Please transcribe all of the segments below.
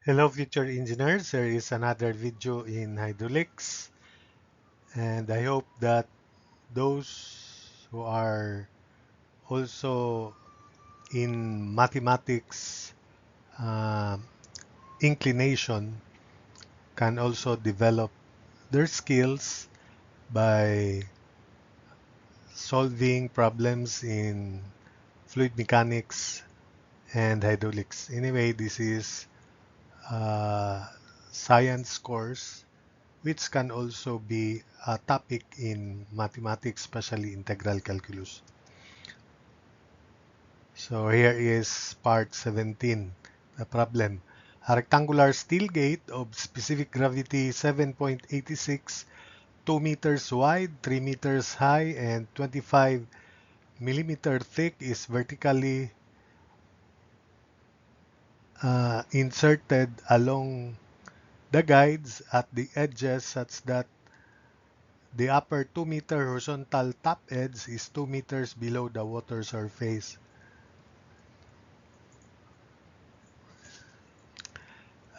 Hello future engineers, there is another video in hydraulics, and I hope that those who are also in mathematics uh, inclination can also develop their skills by solving problems in fluid mechanics and hydraulics. Anyway, this is a science course which can also be a topic in mathematics, especially integral calculus. So here is part 17, the problem. A rectangular steel gate of specific gravity 7.86, 2 meters wide, 3 meters high, and 25 millimeter thick is vertically inserted along the guides at the edges such that the upper 2-meter horizontal top edge is 2 meters below the water surface.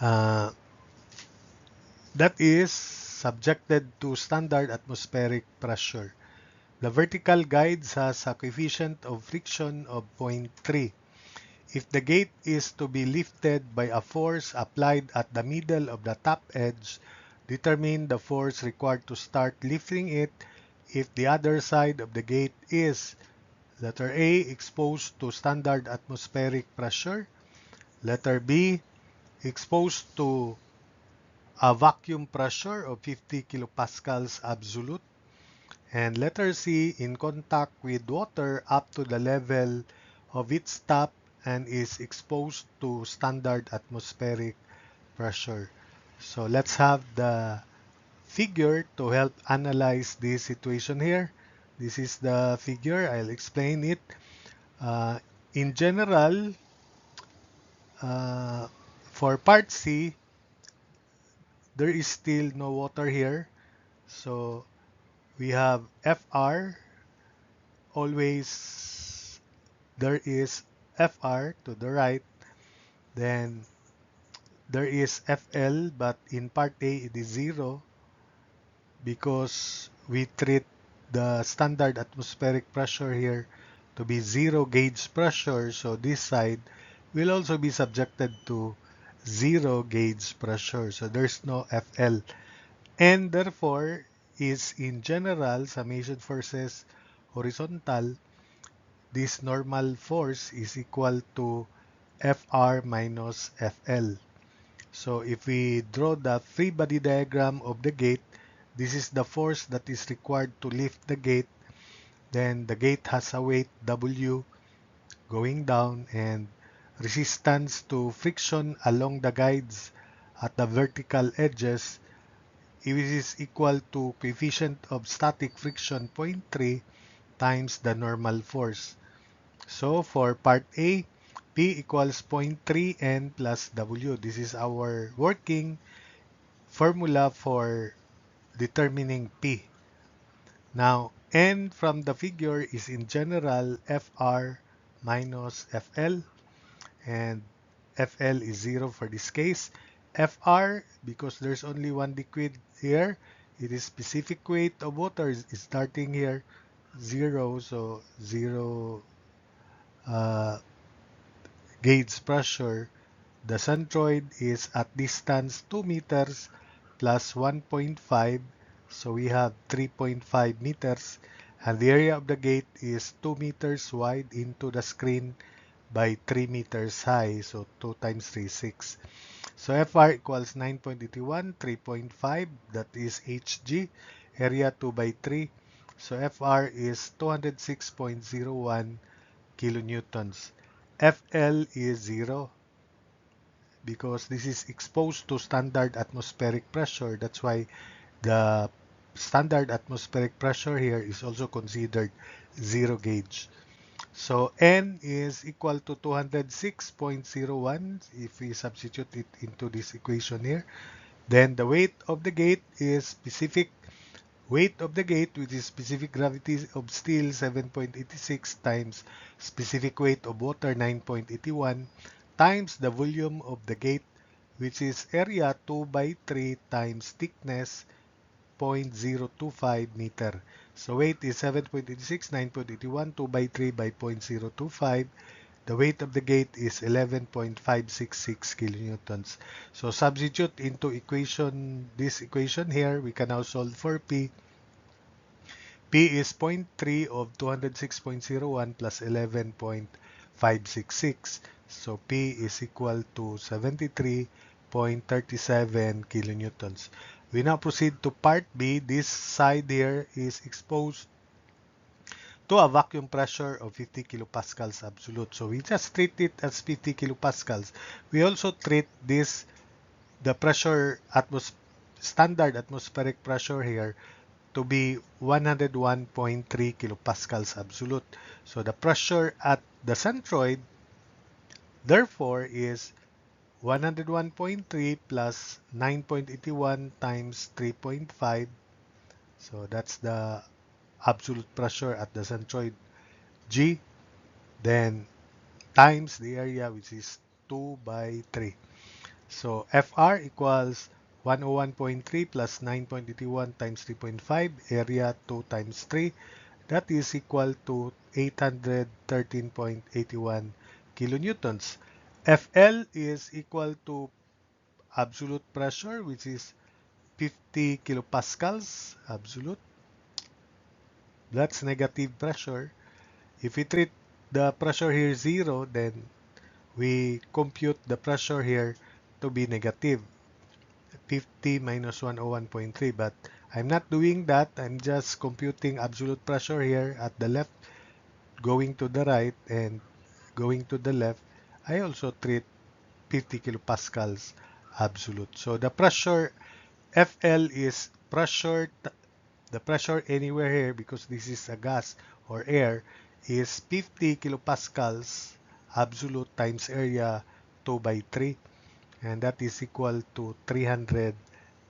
Uh, that is subjected to standard atmospheric pressure. The vertical guides has a coefficient of friction of 0.3. If the gate is to be lifted by a force applied at the middle of the top edge, determine the force required to start lifting it if the other side of the gate is letter A, exposed to standard atmospheric pressure. Letter B, exposed to a vacuum pressure of 50 kilopascals absolute. And letter C, in contact with water up to the level of its top and is exposed to standard atmospheric pressure. So let's have the figure to help analyze this situation here. This is the figure. I'll explain it. Uh, in general, uh, for part C, there is still no water here. So we have FR, always there is FR to the right. Then there is FL, but in part A it is 0 because we treat the standard atmospheric pressure here to be 0 gauge pressure. So this side will also be subjected to 0 gauge pressure. So there's no FL. And therefore is in general summation forces horizontal, this normal force is equal to Fr minus Fl. So if we draw the free body diagram of the gate, this is the force that is required to lift the gate. Then the gate has a weight W going down and resistance to friction along the guides at the vertical edges, which is equal to coefficient of static friction 0.3 times the normal force. So for part A, P equals 0.3 N plus W. This is our working formula for determining P. Now, N from the figure is in general Fr minus Fl, and Fl is 0 for this case. Fr, because there's only one liquid here, it is specific weight of water is starting here 0, so 0 uh, gauge pressure. The centroid is at distance 2 meters plus 1.5, so we have 3.5 meters, and the area of the gate is 2 meters wide into the screen by 3 meters high, so 2 times 3 is 6. So FR equals 9.81, 3.5, that is Hg, area 2 by 3. So FR is 206.01 kilonewtons. FL is 0 because this is exposed to standard atmospheric pressure. That's why the standard atmospheric pressure here is also considered 0 gauge. So N is equal to 206.01 if we substitute it into this equation here. Then the weight of the gate is specific weight of the gate, which is specific gravity of steel 7.86 times specific weight of water 9.81 times the volume of the gate, which is area 2 by 3 times thickness 0.025 meter. So weight is 7.86, 9.81, 2 by 3 by 0.025. The weight of the gate is 11.566 kilonewtons. So substitute into this equation here, we can now solve for P. P is 0.3 of 206.01 plus 11.566. So P is equal to 73.37 kilonewtons. We now proceed to part B. This side here is exposed to a vacuum pressure of 50 kilopascals absolute. So we just treat it as 50 kilopascals. We also treat this, the standard atmospheric pressure here, to be 101.3 kilopascals absolute. So the pressure at the centroid, therefore, is 101.3 plus 9.81 times 3.5. So that's the absolute pressure at the centroid G. Then times the area, which is 2 by 3. So FR equals 101.3 plus 9.81 times 3.5, area 2 times 3. That is equal to 813.81 kilonewtons. FL is equal to absolute pressure, which is 50 kilopascals absolute. That's negative pressure. If we treat the pressure here 0, then we compute the pressure here to be negative. 50 minus 101.3, but I'm not doing that. I'm just computing absolute pressure here at the left, going to the right, and going to the left. I also treat 50 kilopascals absolute. So the pressure FL is the pressure anywhere here, because this is a gas or air, is 50 kilopascals absolute times area 2 by 3. And that is equal to 300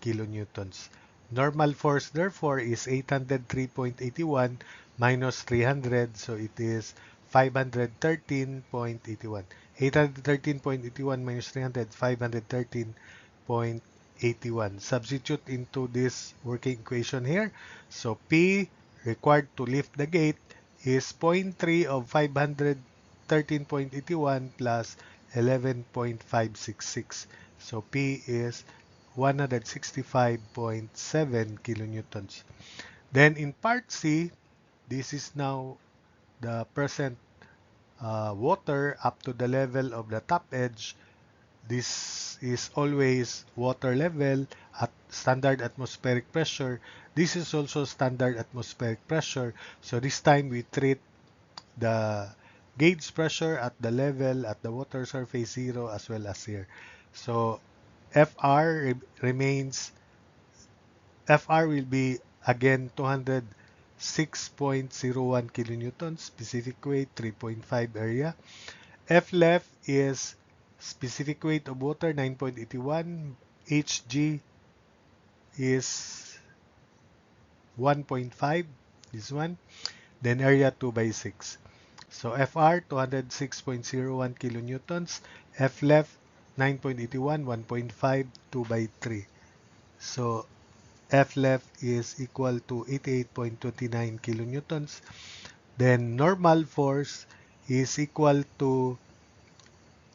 kilonewtons. Normal force, therefore, is 803.81 minus 300, so it is 513.81. 813.81 minus 300, 513.81. Substitute into this working equation here. So P required to lift the gate is 0.3 of 513.81 plus 11.566. So P is 165.7 kilonewtons. Then in part C, this is now the present water up to the level of the top edge. This is always water level at standard atmospheric pressure. This is also standard atmospheric pressure. So this time we treat the gauge pressure at the level at the water surface 0 as well as here. So FR remains, FR will be again 206.01 kilonewtons, specific weight 3.5 area. F left is specific weight of water 9.81, Hg is 1.5, this one, then area 2 by 6. So FR 206.01 kilonewtons, F left 9.81, 1.5, 2 by 3. So F left is equal to 88.29 kilonewtons. Then normal force is equal to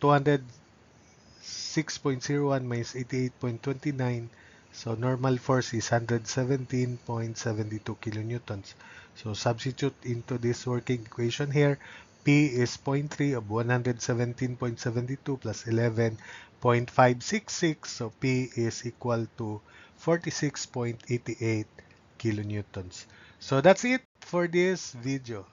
206.01 minus 88.29. So normal force is 117.72 kilonewtons. So substitute into this working equation here. P is 0.3 of 117.72 plus 11.566. So P is equal to 46.88 kilonewtons. So that's it for this video.